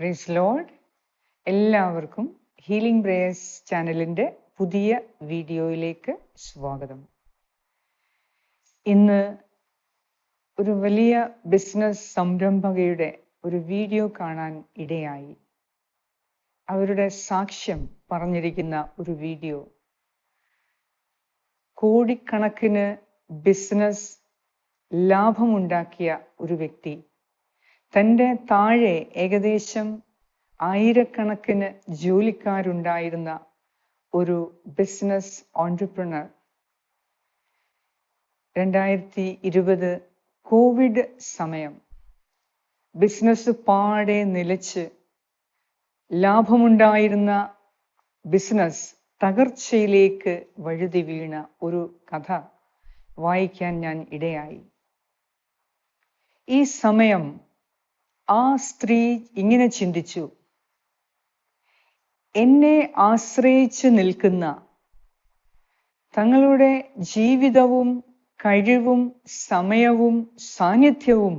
Price Lord. എല്ലാവർക്കും healing prayers ചാനലിൻ്റെ പുതിയ വീഡിയോയിലേക്ക് സ്വാഗതം. ഇന്ന് ഒരു വലിയ ബിസിനസ് സംരംഭകയുടെ ഒരു വീഡിയോ കാണാൻ ഇടയായി. അവരുടെ സാക്ഷ്യം പറഞ്ഞിരിക്കുന്ന ഒരു വീഡിയോ. കോടിക്കണക്കിന് ബിസിനസ് ലാഭമുണ്ടാക്കിയ ഒരു വ്യക്തി തൻ്റെ താഴെ ഏകദേശം ആയിരക്കണക്കിന് ജോലിക്കാരുണ്ടായിരുന്ന ഒരു ബിസിനസ് ഓൺട്രപ്രണർ 2020 കോവിഡ് സമയം ബിസിനസ് പാടെ നിലച്ച് ലാഭമുണ്ടായിരുന്ന ബിസിനസ് തകർച്ചയിലേക്ക് വഴുതി വീണ ഒരു കഥ വായിക്കാൻ ഞാൻ ഇടയായി. ഈ സമയം ആ സ്ത്രീ ഇങ്ങനെ ചിന്തിച്ചു: എന്നെ ആശ്രയിച്ച് നിൽക്കുന്ന, തങ്ങളുടെ ജീവിതവും കഴിവും സമയവും സാന്നിധ്യവും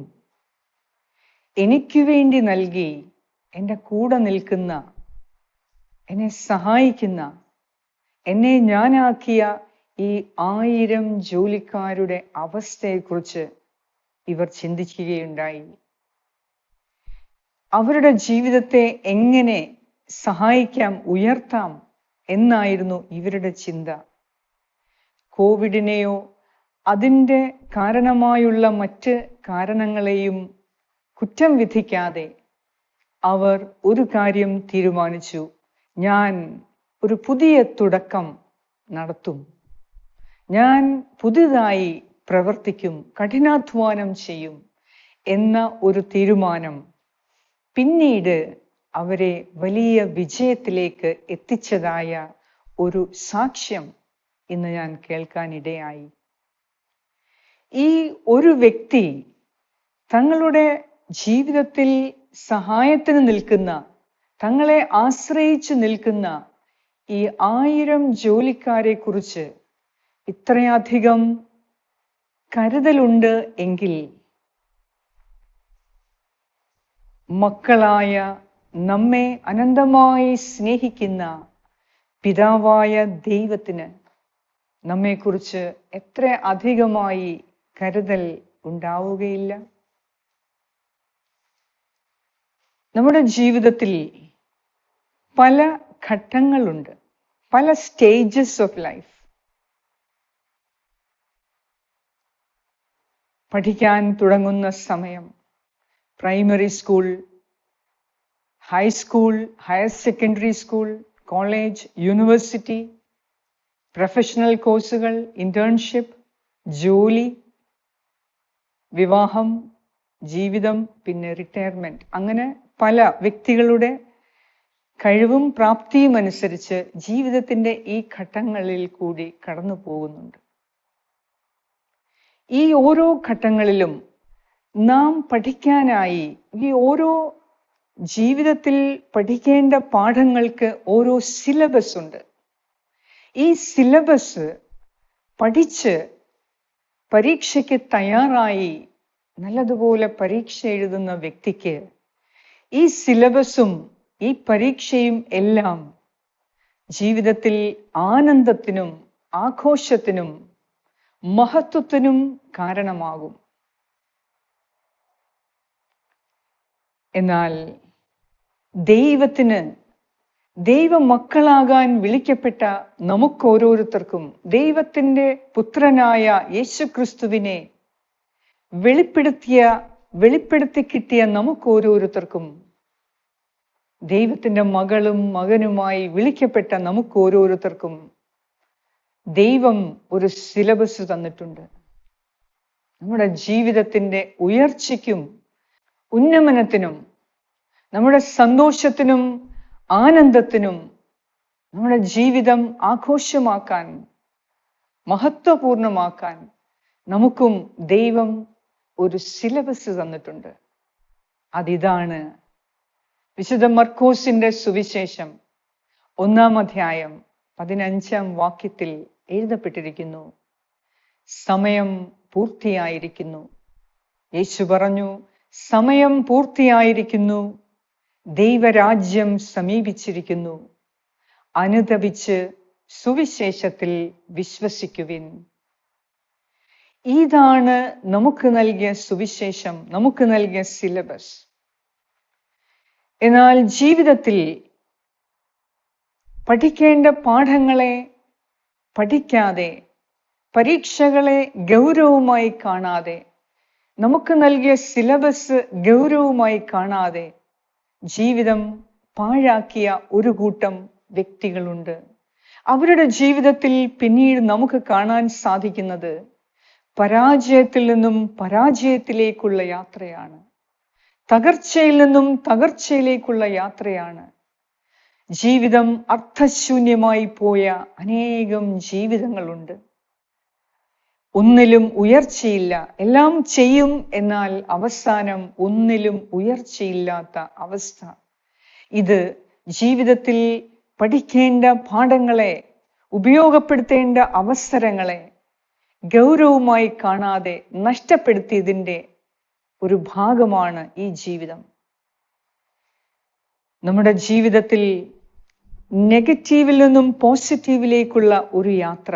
എനിക്ക് വേണ്ടി നൽകി എൻ്റെ കൂടെ നിൽക്കുന്ന, എന്നെ സഹായിക്കുന്ന, എന്നെ ഞാനാക്കിയ ഈ 1000 ജോലിക്കാരുടെ അവസ്ഥയെക്കുറിച്ച് ഇവർ ചിന്തിക്കുകയുണ്ടായി. അവരുടെ ജീവിതത്തെ എങ്ങനെ സഹായിക്കാം, ഉയർത്താം എന്നായിരുന്നു ഇവരുടെ ചിന്ത. കോവിഡിനെയോ അതിൻ്റെ കാരണമായുള്ള മറ്റ് കാരണങ്ങളെയും കുറ്റം വിധിക്കാതെ അവർ ഒരു കാര്യം തീരുമാനിച്ചു: ഞാൻ ഒരു പുതിയ തുടക്കം നടത്തും, ഞാൻ പുതുതായി പ്രവർത്തിക്കും, കഠിനാധ്വാനം ചെയ്യും എന്ന ഒരു തീരുമാനം പിന്നീട് അവരെ വലിയ വിജയത്തിലേക്ക് എത്തിച്ചതായ ഒരു സാക്ഷ്യം ഇന്ന് ഞാൻ കേൾക്കാനിടയായി. ഈ ഒരു വ്യക്തി തങ്ങളുടെ ജീവിതത്തിൽ സഹായത്തിന് നിൽക്കുന്ന, തങ്ങളെ ആശ്രയിച്ച് നിൽക്കുന്ന ഈ 1000 ജോലിക്കാരെ കുറിച്ച് ഇത്രയധികം കരുതലുണ്ട് എങ്കിൽ മക്കളായ നമ്മെ അനന്തമായി സ്നേഹിക്കുന്ന പിതാവായ ദൈവത്തിന് നമ്മെക്കുറിച്ച് എത്ര അധികമായി കരുതൽ ഉണ്ടാവുകയില്ല? നമ്മുടെ ജീവിതത്തിൽ പല ഘട്ടങ്ങളുണ്ട്, പല സ്റ്റേജസ് ഓഫ് ലൈഫ്. പഠിക്കാൻ തുടങ്ങുന്ന സമയം, primary school, high school, higher secondary school, college, university, professional കോഴ്സുകൾ, ഇന്റേൺഷിപ്പ്, ജോലി, വിവാഹം, ജീവിതം, പിന്നെ റിട്ടയർമെന്റ്. അങ്ങനെ പല വ്യക്തികളുടെ കഴിവും പ്രാപ്തിയും അനുസരിച്ച് ജീവിതത്തിന്റെ ഈ ഘട്ടങ്ങളിൽ കൂടി കടന്നു പോകുന്നുണ്ട്. ഈ ഓരോ ഘട്ടങ്ങളിലും നാം പഠിക്കാനായി ഈ ഓരോ ജീവിതത്തിൽ പഠിക്കേണ്ട പാഠങ്ങൾക്ക് ഓരോ സിലബസ് ഉണ്ട്. ഈ സിലബസ് പഠിച്ച് പരീക്ഷയ്ക്ക് തയ്യാറായി നല്ലതുപോലെ പരീക്ഷ എഴുതുന്ന വ്യക്തിക്ക് ഈ സിലബസും ഈ പരീക്ഷയും എല്ലാം ജീവിതത്തിൽ ആനന്ദത്തിനും ആഘോഷത്തിനും മഹത്വത്തിനും കാരണമാകും. എന്നാൽ ദൈവത്തിന്, ദൈവമക്കളാകാൻ വിളിക്കപ്പെട്ട നമുക്കോരോരുത്തർക്കും ദൈവത്തിൻ്റെ പുത്രനായ യേശുക്രിസ്തുവിനെ വെളിപ്പെടുത്തി കിട്ടിയ നമുക്കോരോരുത്തർക്കും, ദൈവത്തിൻ്റെ മകളും മകനുമായി വിളിക്കപ്പെട്ട നമുക്കോരോരുത്തർക്കും ദൈവം ഒരു സിലബസ് തന്നിട്ടുണ്ട്. നമ്മുടെ ജീവിതത്തിൻ്റെ ഉയർച്ചയ്ക്കും ഉന്നമനത്തിനും, നമ്മുടെ സന്തോഷത്തിനും ആനന്ദത്തിനും, നമ്മുടെ ജീവിതം ആഘോഷമാക്കാൻ, മഹത്വപൂർണമാക്കാൻ നമുക്കും ദൈവം ഒരു സിലബസ് തന്നിട്ടുണ്ട്. അതിതാണ് വിശുദ്ധ മർക്കോസിന്റെ സുവിശേഷം 1-ാം അധ്യായം 15-ാം വാക്യത്തിൽ എഴുതപ്പെട്ടിരിക്കുന്നു: സമയം പൂർത്തിയായിരിക്കുന്നു. യേശു പറഞ്ഞു, സമയം പൂർത്തിയായിരിക്കുന്നു, ദൈവരാജ്യം സമീപിച്ചിരിക്കുന്നു. അനുതപിച്ച് സുവിശേഷത്തിൽ വിശ്വസിക്കുവിൻ. ഇതാണ് നമുക്ക് നൽകിയ സുവിശേഷം, നമുക്ക് നൽകിയ സിലബസ്. എന്നാൽ ജീവിതത്തിൽ പഠിക്കേണ്ട പാഠങ്ങളെ പഠിക്കാതെ, പരീക്ഷകളെ ഗൗരവമായി കാണാതെ, നമുക്ക് നൽകിയ സിലബസ് ഗൗരവമായി കാണാതെ ജീവിതം പാഴാക്കിയ ഒരു കൂട്ടം വ്യക്തികളുണ്ട്. അവരുടെ ജീവിതത്തിൽ പിന്നീട് നമുക്ക് കാണാൻ സാധിക്കുന്നത് പരാജയത്തിൽ നിന്നും പരാജയത്തിലേക്കുള്ള യാത്രയാണ്, തകർച്ചയിൽ നിന്നും തകർച്ചയിലേക്കുള്ള യാത്രയാണ്. ജീവിതം അർത്ഥശൂന്യമായി പോയ അനേകം ജീവിതങ്ങളുണ്ട്. ഒന്നിലും ഉയർച്ചയില്ല, എല്ലാം ചെയ്യും എന്നാൽ അവസാനം ഒന്നിലും ഉയർച്ചയില്ലാത്ത അവസ്ഥ. ഇത് ജീവിതത്തിൽ പഠിക്കേണ്ട പാഠങ്ങളെ, ഉപയോഗപ്പെടുത്തേണ്ട അവസരങ്ങളെ ഗൗരവമായി കാണാതെ നഷ്ടപ്പെടുത്തിയതിൻ്റെ ഒരു ഭാഗമാണ് ഈ ജീവിതം. നമ്മുടെ ജീവിതത്തിൽ നെഗറ്റീവിൽ നിന്നും പോസിറ്റീവിലേക്കുള്ള ഒരു യാത്ര,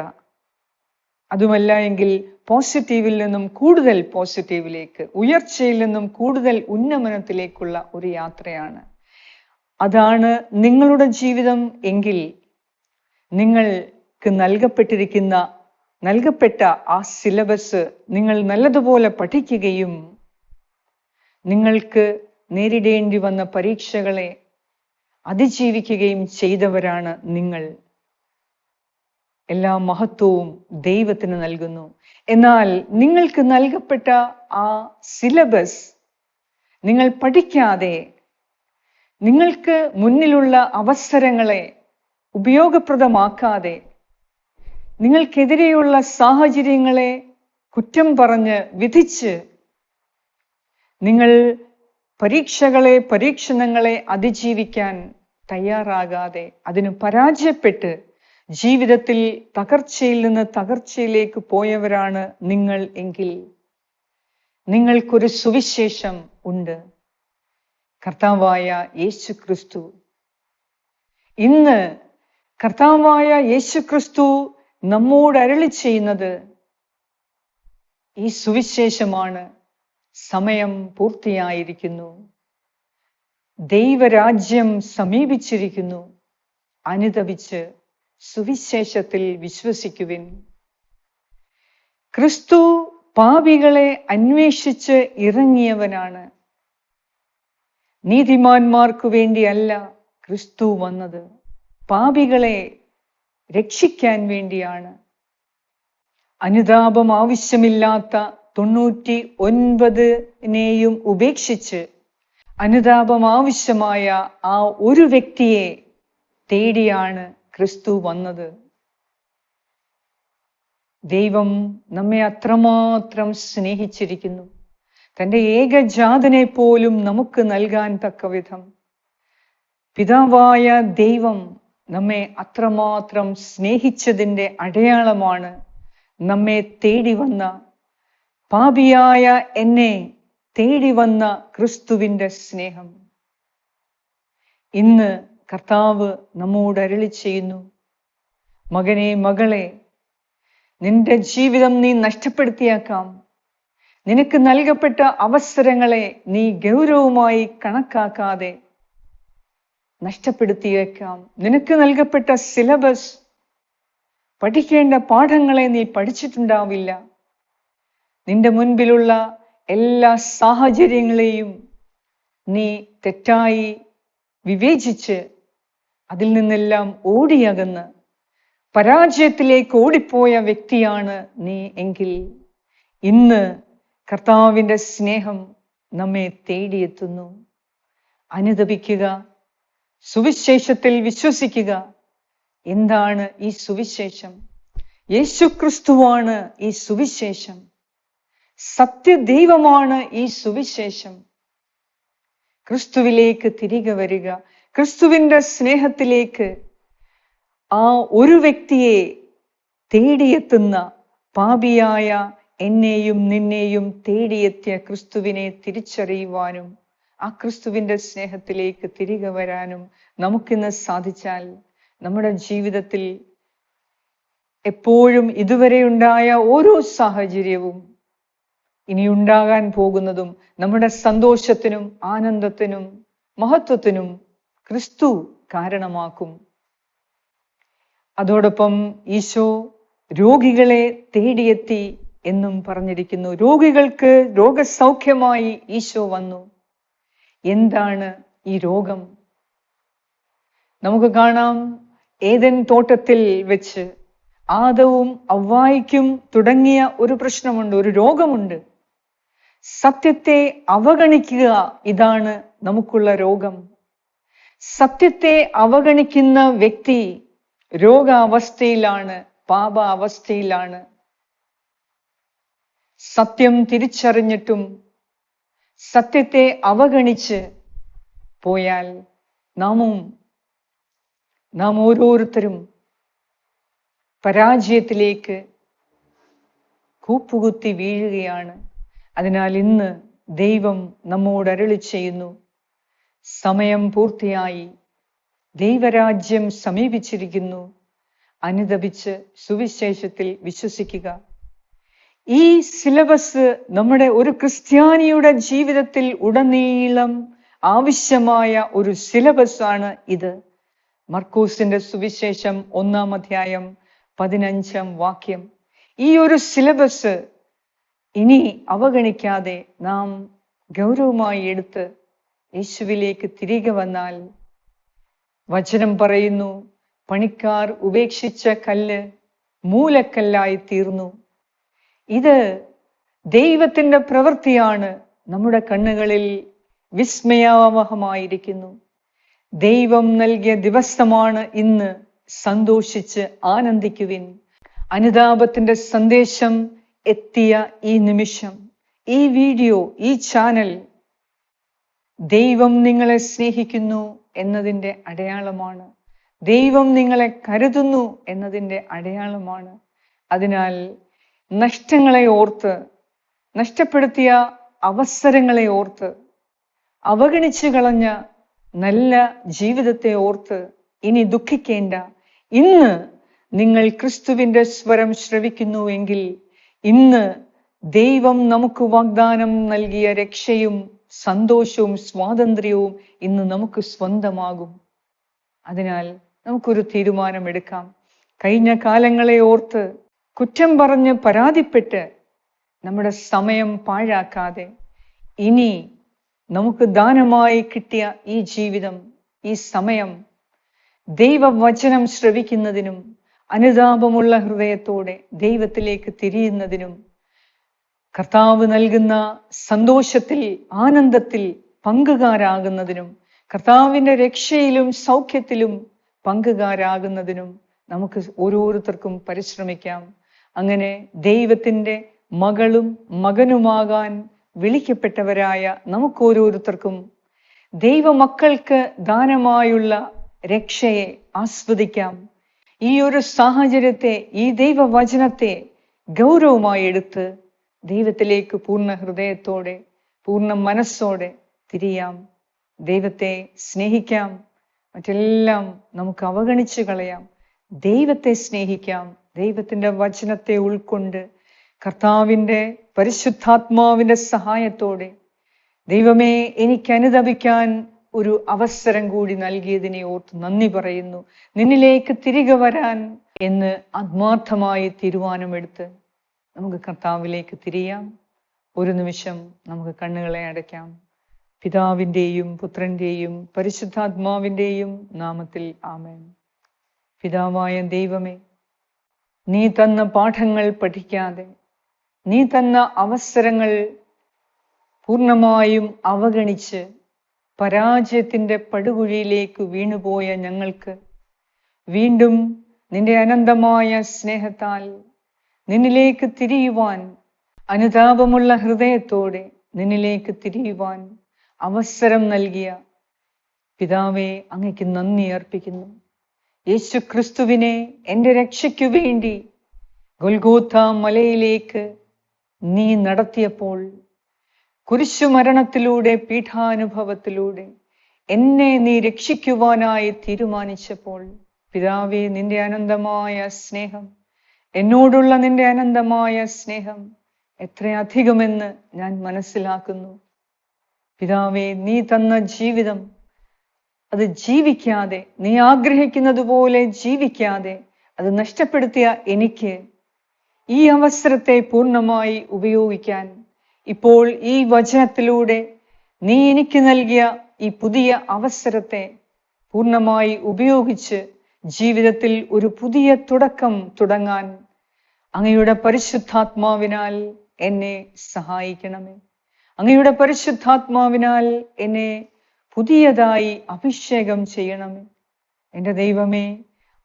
അതുമല്ല എങ്കിൽ പോസിറ്റീവിൽ നിന്നും കൂടുതൽ പോസിറ്റീവിലേക്ക്, ഉയർച്ചയിൽ നിന്നും കൂടുതൽ ഉന്നമനത്തിലേക്കുള്ള ഒരു യാത്രയാണ്. അതാണ് നിങ്ങളുടെ ജീവിതം എങ്കിൽ നിങ്ങൾക്ക് നൽകപ്പെട്ട ആ സിലബസ് നിങ്ങൾ നല്ലതുപോലെ പഠിക്കുകയും നിങ്ങൾക്ക് നേരിടേണ്ടി വന്ന പരീക്ഷകളെ അതിജീവിക്കുകയും ചെയ്തവരാണ് നിങ്ങൾ. എല്ലാ മഹത്വവും ദൈവത്തിന് നൽകുന്നു. എന്നാൽ നിങ്ങൾക്ക് നൽകപ്പെട്ട ആ സിലബസ് നിങ്ങൾ പഠിക്കാതെ, നിങ്ങൾക്ക് മുന്നിലുള്ള അവസരങ്ങളെ ഉപയോഗപ്രദമാക്കാതെ, നിങ്ങൾക്കെതിരെയുള്ള സാഹചര്യങ്ങളെ കുറ്റം പറഞ്ഞ് വിധിച്ച്, നിങ്ങൾ പരീക്ഷണങ്ങളെ അതിജീവിക്കാൻ തയ്യാറാകാതെ അതിന് പരാജയപ്പെട്ട് ജീവിതത്തിൽ തകർച്ചയിൽ നിന്ന് തകർച്ചയിലേക്ക് പോയവരാണ് നിങ്ങൾ എങ്കിൽ നിങ്ങൾക്കൊരു സുവിശേഷം ഉണ്ട്, കർത്താവായ യേശുക്രിസ്തു. ഇന്ന് കർത്താവായ യേശുക്രിസ്തു നമ്മോട് അരുളി ചെയ്യുന്നത് ഈ സുവിശേഷമാണ്. സമയം പൂർത്തിയായിരിക്കുന്നു, ദൈവരാജ്യം സമീപിച്ചിരിക്കുന്നു, അനുതപിച്ച് സുവിശേഷത്തിൽ വിശ്വസിക്കുവിൻ. ക്രിസ്തു പാപികളെ അന്വേഷിച്ച് ഇറങ്ങിയവനാണ്. നീതിമാന്മാർക്കു വേണ്ടിയല്ല ക്രിസ്തു വന്നത്, പാപികളെ രക്ഷിക്കാൻ വേണ്ടിയാണ്. അനുതാപം ആവശ്യമില്ലാത്ത 99 ഉപേക്ഷിച്ച് അനുതാപം ആവശ്യമായ ആ ഒരു വ്യക്തിയെ തേടിയാണ് ക്രിസ്തു വന്നത്. ദൈവം നമ്മെ അത്രമാത്രം സ്നേഹിച്ചിരിക്കുന്നു, തൻ്റെ ഏകജാതനെ പോലും നമുക്ക് നൽകാൻ തക്കവിധം. പിതാവായ ദൈവം നമ്മെ അത്രമാത്രം സ്നേഹിച്ചതിൻ്റെ അടയാളമാണ് നമ്മെ തേടി വന്ന, പാപിയായ എന്നെ തേടി വന്ന ക്രിസ്തുവിൻ്റെ സ്നേഹം. ഇന്ന് കർത്താവ് നമ്മോട് അരുളി ചെയ്യുന്നു, മകനെ, മകളെ, നിന്റെ ജീവിതം നീ നഷ്ടപ്പെടുത്തിയേക്കാം. നിനക്ക് നൽകപ്പെട്ട അവസരങ്ങളെ നീ ഗൗരവമായി കണക്കാക്കാതെ നഷ്ടപ്പെടുത്തിയേക്കാം. നിനക്ക് നൽകപ്പെട്ട സിലബസ്, പഠിക്കേണ്ട പാഠങ്ങളെ നീ പഠിച്ചിട്ടുണ്ടാവില്ല. നിന്റെ മുൻപിലുള്ള എല്ലാ സാഹചര്യങ്ങളെയും നീ തെറ്റായി വിവേചിച്ച് അതിൽ നിന്നെല്ലാം ഓടിയകന്ന് പരാജയത്തിലേക്ക് ഓടിപ്പോയ വ്യക്തിയാണ് നീ എങ്കിൽ ഇന്ന് കർത്താവിൻ്റെ സ്നേഹം നമ്മെ തേടിയെത്തുന്നു. അനുതപിക്കുക, സുവിശേഷത്തിൽ വിശ്വസിക്കുക. എന്താണ് ഈ സുവിശേഷം? യേശുക്രിസ്തുവാണ് ഈ സുവിശേഷം. സത്യദൈവമാണ് ഈ സുവിശേഷം. ക്രിസ്തുവിലേക്ക് തിരികെ വരിക, ക്രിസ്തുവിൻ്റെ സ്നേഹത്തിലേക്ക്. ആ ഒരു വ്യക്തിയെ തേടിയെത്തുന്ന, പാപിയായ എന്നെയും നിന്നെയും തേടിയെത്തിയ ക്രിസ്തുവിനെ തിരിച്ചറിയുവാനും ആ ക്രിസ്തുവിന്റെ സ്നേഹത്തിലേക്ക് തിരികെ വരാനും നമുക്കിന്ന് സാധിച്ചാൽ നമ്മുടെ ജീവിതത്തിൽ എപ്പോഴും ഇതുവരെ ഉണ്ടായ ഓരോ സാഹചര്യവും ഇനി ഉണ്ടാകാൻ പോകുന്നതും നമ്മുടെ സന്തോഷത്തിനും ആനന്ദത്തിനും മഹത്വത്തിനും ക്രിസ്തു കാരണമാക്കും. അതോടൊപ്പം ഈശോ രോഗികളെ തേടിയെത്തി എന്നും പറഞ്ഞിരിക്കുന്നു. രോഗികൾക്ക് രോഗസൗഖ്യമായി ഈശോ വന്നു. എന്താണ് ഈ രോഗം? നമുക്ക് കാണാം, ഏദൻ തോട്ടത്തിൽ വെച്ച് ആദവും അവ്വായിക്കും തുടങ്ങിയ ഒരു പ്രശ്നമുണ്ട്, ഒരു രോഗമുണ്ട്. സത്യത്തെ അവഗണിക്കുക, ഇതാണ് നമുക്കുള്ള രോഗം. സത്യത്തെ അവഗണിക്കുന്ന വ്യക്തി രോഗാവസ്ഥയിലാണ്, പാപാവസ്ഥയിലാണ്. സത്യം തിരിച്ചറിഞ്ഞിട്ടും സത്യത്തെ അവഗണിച്ച് പോയാൽ നാം ഓരോരുത്തരും പരാജയത്തിലേക്ക് കൂപ്പുകുത്തി വീഴുകയാണ്. അതിനാൽ ഇന്ന് ദൈവം നമ്മോട് അരുളി ചെയ്യുന്നു, സമയം പൂർത്തിയായി, ദൈവരാജ്യം സമീപിച്ചിരിക്കുന്നു. അനുതപിച്ച് സുവിശേഷത്തിൽ വിശ്വസിക്കുക. ഈ സിലബസ് നമ്മുടെ ഒരു ക്രിസ്ത്യാനിയുടെ ജീവിതത്തിൽ ഉടനീളം ആവശ്യമായ ഒരു സിലബസ് ആണ് ഇത്. മർക്കോസിന്റെ സുവിശേഷം 1-ാം അധ്യായം 15-ാം വാക്യം. ഈ ഒരു സിലബസ് ഇനി അവഗണിക്കാതെ നാം ഗൗരവമായി എടുത്ത് യേശുവിലേക്ക് തിരികെ വന്നാൽ, വചനം പറയുന്നു, പണിക്കാർ ഉപേക്ഷിച്ച കല്ല് മൂലക്കല്ലായി തീർന്നു. ഇത് ദൈവത്തിന്റെ പ്രവൃത്തിയാണ്. നമ്മുടെ കണ്ണുകളിൽ വിസ്മയാവഹമായിരിക്കുന്നു. ദൈവം നൽകിയ ദിവസമാണ് ഇന്ന്. സന്തോഷിച്ച് ആനന്ദിക്കുവിൻ. അനുതാപത്തിന്റെ സന്ദേശം എത്തിയ ഈ നിമിഷം, ഈ വീഡിയോ, ഈ ചാനൽ ദൈവം നിങ്ങളെ സ്നേഹിക്കുന്നു എന്നതിൻ്റെ അടയാളമാണ്. ദൈവം നിങ്ങളെ കരുതുന്നു എന്നതിൻ്റെ അടയാളമാണ്. അതിനാൽ നഷ്ടങ്ങളെ ഓർത്ത്, നഷ്ടപ്പെടുത്തിയ അവസരങ്ങളെ ഓർത്ത്, അവഗണിച്ചു കളഞ്ഞ നല്ല ജീവിതത്തെ ഓർത്ത് ഇനി ദുഃഖിക്കേണ്ട. ഇന്ന് നിങ്ങൾ ക്രിസ്തുവിന്റെ സ്വരം ശ്രവിക്കുന്നുവെങ്കിൽ, ഇന്ന് ദൈവം നമുക്ക് വാഗ്ദാനം നൽകിയ രക്ഷയും സന്തോഷവും സ്വാതന്ത്ര്യവും ഇന്ന് നമുക്ക് സ്വന്തമാകും. അതിനാൽ നമുക്കൊരു തീരുമാനമെടുക്കാം. കഴിഞ്ഞ കാലങ്ങളെ ഓർത്ത് കുറ്റം പറഞ്ഞ് പരാതിപ്പെട്ട് നമ്മുടെ സമയം പാഴാക്കാതെ, ഇനി നമുക്ക് ദാനമായി കിട്ടിയ ഈ ജീവിതം, ഈ സമയം ദൈവവചനം ശ്രവിക്കുന്നതിനും അനുതാപമുള്ള ഹൃദയത്തോടെ ദൈവത്തിലേക്ക് തിരിയുന്നതിനും, കർത്താവ് നൽകുന്ന സന്തോഷത്തിൽ, ആനന്ദത്തിൽ പങ്കുകാരാകുന്നതിനും, കർത്താവിന്റെ രക്ഷയിലും സൗഖ്യത്തിലും പങ്കുകാരാകുന്നതിനും നമുക്ക് ഓരോരുത്തർക്കും പരിശ്രമിക്കാം. അങ്ങനെ ദൈവത്തിന്റെ മകളും മകനുമാകാൻ വിളിക്കപ്പെട്ടവരായ നമുക്ക് ഓരോരുത്തർക്കും ദൈവമക്കൾക്ക് ദാനമായുള്ള രക്ഷയെ ആസ്വദിക്കാം. ഈ ഒരു സാഹചര്യത്തെ, ഈ ദൈവവചനത്തെ ഗൗരവമായി എടുത്ത് ദൈവത്തിലേക്ക് പൂർണ്ണ ഹൃദയത്തോടെ, പൂർണ്ണ മനസ്സോടെ തിരിയാം. ദൈവത്തെ സ്നേഹിക്കാം. മറ്റെല്ലാം നമുക്ക് അവഗണിച്ചു കളയാം. ദൈവത്തെ സ്നേഹിക്കാം. ദൈവത്തിന്റെ വചനത്തെ ഉൾക്കൊണ്ട് കർത്താവിന്റെ പരിശുദ്ധാത്മാവിന്റെ സഹായത്തോടെ, ദൈവമേ, എനിക്ക് അനുതപിക്കാൻ ഒരു അവസരം കൂടി നൽകിയതിനെ ഓർത്ത് നന്ദി പറയുന്നു, നിന്നിലേക്ക് തിരികെ വരാൻ എന്ന് ആത്മാർത്ഥമായി തീരുമാനമെടുത്ത് നമുക്ക് കർത്താവിലേക്ക് തിരിയാം. ഒരു നിമിഷം നമുക്ക് കണ്ണുകളെ അടയ്ക്കാം. പിതാവിൻ്റെയും പുത്രന്റെയും പരിശുദ്ധാത്മാവിൻ്റെയും നാമത്തിൽ ആമേൻ. പിതാവായ ദൈവമേ, നീ തന്ന പാഠങ്ങൾ പഠിക്കാതെ, നീ തന്ന അവസരങ്ങൾ പൂർണ്ണമായും അവഗണിച്ച് പരാജയത്തിന്റെ പടുകുഴിയിലേക്ക് വീണുപോയ ഞങ്ങൾക്ക് വീണ്ടും നിന്റെ അനന്തമായ സ്നേഹത്താൽ നിന്നിലേക്ക് തിരിയുവാൻ, അനുതാപമുള്ള ഹൃദയത്തോടെ നിന്നിലേക്ക് തിരിയുവാൻ അവസരം നൽകിയ പിതാവേ, അങ്ങയ്ക്ക് നന്ദി അർപ്പിക്കുന്നു. യേശു ക്രിസ്തുവിനെ എൻ്റെ രക്ഷയ്ക്കു വേണ്ടി ഗൊൽഗോഥ മലയിലേക്ക് നീ നടത്തിയപ്പോൾ കുരിശുമരണത്തിലൂടെ, പീഠാനുഭവത്തിലൂടെ എന്നെ നീ രക്ഷിക്കുവാനായി തീരുമാനിച്ചപ്പോൾ പിതാവേ, നിന്റെ അനന്തമായ സ്നേഹം, എന്നോടുള്ള നിന്റെ അനന്തമായ സ്നേഹം എത്രയധികമെന്ന് ഞാൻ മനസ്സിലാക്കുന്നു. പിതാവേ, നീ തന്ന ജീവിതം അത് ജീവിക്കാതെ, നീ ആഗ്രഹിക്കുന്നത് പോലെ ജീവിക്കാതെ അത് നഷ്ടപ്പെടുത്തിയ എനിക്ക് ഈ അവസരത്തെ പൂർണ്ണമായി ഉപയോഗിക്കാൻ ഇപ്പോൾ ഈ വചനത്തിലൂടെ നീ എനിക്ക് നൽകിയ ഈ പുതിയ അവസരത്തെ പൂർണ്ണമായി ഉപയോഗിച്ച് ജീവിതത്തിൽ ഒരു പുതിയ തുടക്കം തുടങ്ങാൻ അങ്ങയുടെ പരിശുദ്ധാത്മാവിനാൽ എന്നെ സഹായിക്കണമേ. അങ്ങയുടെ പരിശുദ്ധാത്മാവിനാൽ എന്നെ പുതിയതായി അഭിഷേകം ചെയ്യണമേ. എൻ്റെ ദൈവമേ,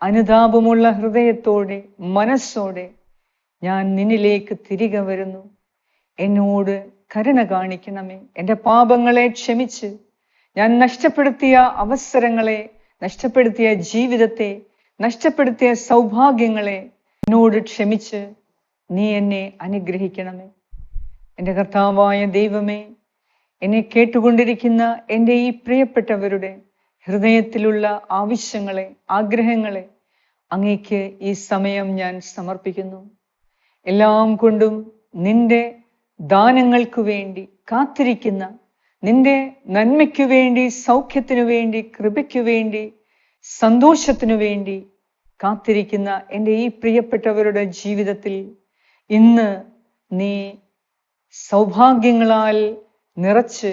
അനുതാപമുള്ള ഹൃദയത്തോടെ, മനസ്സോടെ ഞാൻ നിന്നിലേക്ക് തിരികെ വരുന്നു. എന്നോട് കരുണ കാണിക്കണമേ. എൻ്റെ പാപങ്ങളെ ക്ഷമിച്ച് ഞാൻ നഷ്ടപ്പെടുത്തിയ അവസരങ്ങളെ, നഷ്ടപ്പെടുത്തിയ ജീവിതത്തെ, നഷ്ടപ്പെടുത്തിയ സൗഭാഗ്യങ്ങളെ എന്നോട് ക്ഷമിച്ച് നീ എന്നെ അനുഗ്രഹിക്കണമേ. എൻ്റെ കർത്താവായ ദൈവമേ, എന്നെ കേട്ടുകൊണ്ടിരിക്കുന്ന എൻ്റെ ഈ പ്രിയപ്പെട്ടവരുടെ ഹൃദയത്തിലുള്ള ആവശ്യങ്ങളെ, ആഗ്രഹങ്ങളെ അങ്ങേക്ക് ഈ സമയം ഞാൻ സമർപ്പിക്കുന്നു. എല്ലാം കൊണ്ടും നിന്റെ ദാനങ്ങൾക്ക് വേണ്ടി കാത്തിരിക്കുന്ന, നിന്റെ നന്മയ്ക്കു വേണ്ടി, സൗഖ്യത്തിനു വേണ്ടി, കൃപയ്ക്കു വേണ്ടി, സന്തോഷത്തിനു വേണ്ടി കാത്തിരിക്കുന്ന എൻ്റെ ഈ പ്രിയപ്പെട്ടവരുടെ ജീവിതത്തിൽ ഇന്ന് നീ സൗഭാഗ്യങ്ങളാൽ നിറച്ച്,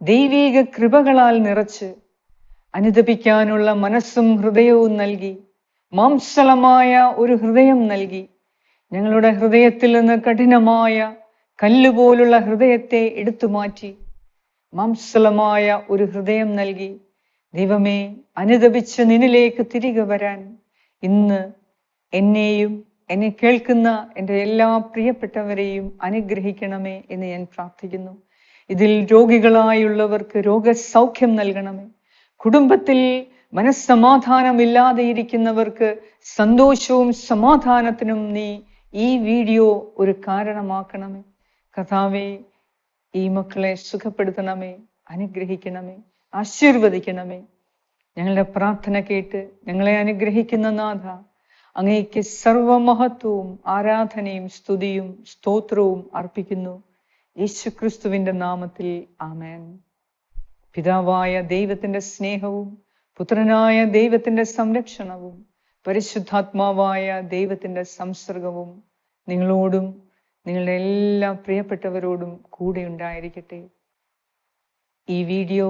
ദൈവീക കൃപകളാൽ നിറച്ച് അനുദപിക്കാനുള്ള മനസ്സും ഹൃദയവും നൽകി, മാംസളമായ ഒരു ഹൃദയം നൽകി, ഞങ്ങളുടെ ഹൃദയത്തിൽ നിന്ന് കഠിനമായ കല്ലുപോലുള്ള ഹൃദയത്തെ എടുത്തു മാറ്റി മാംസളമായ ഒരു ഹൃദയം നൽകി ദൈവമേ, അനുദപിച്ച് നിന്നിലേക്ക് തിരികെ വരാൻ ഇന്ന് എന്നെയും എന്നെ കേൾക്കുന്ന എൻ്റെ എല്ലാ പ്രിയപ്പെട്ടവരെയും അനുഗ്രഹിക്കണമേ എന്ന് ഞാൻ പ്രാർത്ഥിക്കുന്നു. ഇതിൽ രോഗികളായുള്ളവർക്ക് രോഗസൗഖ്യം നൽകണമേ. കുടുംബത്തിൽ മനസ്സമാധാനമില്ലാതെ ഇരിക്കുന്നവർക്ക് സന്തോഷവും സമാധാനത്തിനും നീ ഈ വീഡിയോ ഒരു കാരണമാക്കണമേ. കർത്താവേ, ഈ മക്കളെ സുഖപ്പെടുത്തണമേ, അനുഗ്രഹിക്കണമേ, ആശീർവദിക്കണമേ. ഞങ്ങളുടെ പ്രാർത്ഥന കേട്ട് ഞങ്ങളെ അനുഗ്രഹിക്കുന്ന നാഥ, അങ്ങേക്ക് സർവമഹത്വവും ആരാധനയും സ്തുതിയും സ്തോത്രവും അർപ്പിക്കുന്നു. യേശുക്രിസ്തുവിന്റെ നാമത്തിൽ ആമേൻ. പിതാവായ ദൈവത്തിന്റെ സ്നേഹവും പുത്രനായ ദൈവത്തിന്റെ സംരക്ഷണവും പരിശുദ്ധാത്മാവായ ദൈവത്തിന്റെ സംസർഗവും നിങ്ങളോടും നിങ്ങളുടെ എല്ലാ പ്രിയപ്പെട്ടവരോടും കൂടെ ഉണ്ടായിരിക്കട്ടെ. ഈ വീഡിയോ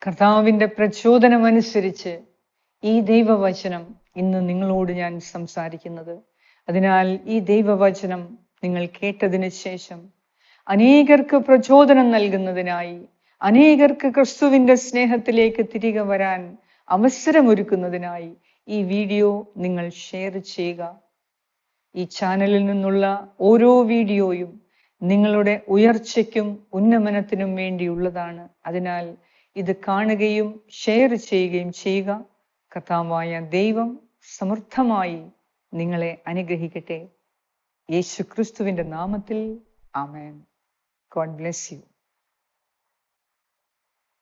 കർത്താവിന്റെ പ്രചോദനമനുസരിച്ച് ഈ ദൈവവചനം ഇന്ന് നിങ്ങളോട് ഞാൻ സംസാരിക്കുന്നത്. അതിനാൽ ഈ ദൈവവചനം നിങ്ങൾ കേട്ടതിന് ശേഷം അനേകർക്ക് പ്രചോദനം നൽകുന്നതിനായി, അനേകർക്ക് ക്രിസ്തുവിന്റെ സ്നേഹത്തിലേക്ക് തിരികെ വരാൻ അവസരമൊരുക്കുന്നതിനായി ഈ വീഡിയോ നിങ്ങൾ ഷെയർ ചെയ്യുക. ഈ ചാനലിൽ നിന്നുള്ള ഓരോ വീഡിയോയും നിങ്ങളുടെ ഉയർച്ചയ്ക്കും ഉന്നമനത്തിനും വേണ്ടിയുള്ളതാണ്. അതിനാൽ ഇത് കാണുകയും ഷെയർ ചെയ്യുകയും ചെയ്യുക. കർത്താവായ ദൈവം സമൃദ്ധമായി നിങ്ങളെ അനുഗ്രഹിക്കട്ടെ. യേശുക്രിസ്തുവിന്റെ നാമത്തിൽ ആമേൻ. God bless you.